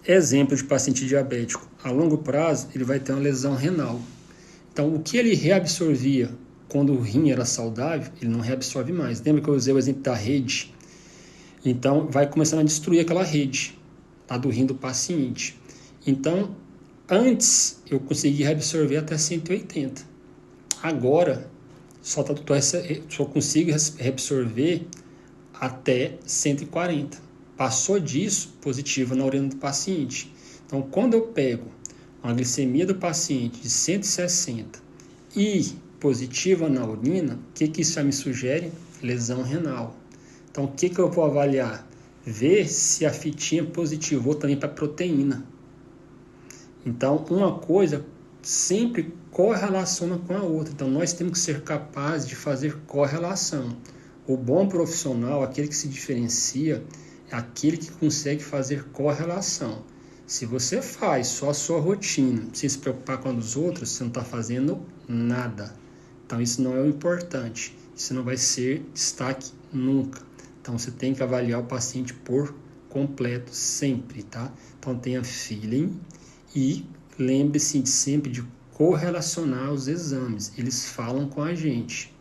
Speaker 1: exemplo de paciente diabético, a longo prazo ele vai ter uma lesão renal. Então, o que ele reabsorvia quando o rim era saudável, ele não reabsorve mais. Lembra que eu usei o exemplo da rede? Então, vai começando a destruir aquela rede, a do rim do paciente. Então, Antes eu conseguia reabsorver até 180. Agora só consigo reabsorver até 140. Passou disso, positivo na urina do paciente. Então, quando eu pego uma glicemia do paciente de 160 e positiva na urina, o que isso já me sugere? Lesão renal. Então, o que eu vou avaliar? Ver se a fitinha positivou também para proteína. Então, uma coisa sempre correlaciona com a outra. Então, nós temos que ser capazes de fazer correlação. O bom profissional, aquele que se diferencia, é aquele que consegue fazer correlação. Se você faz só a sua rotina, sem se preocupar com a dos outros, você não está fazendo nada. Então, isso não é o importante. Isso não vai ser destaque nunca. Então, você tem que avaliar o paciente por completo sempre, tá? Então, tenha feeling e lembre-se sempre de correlacionar os exames. Eles falam com a gente.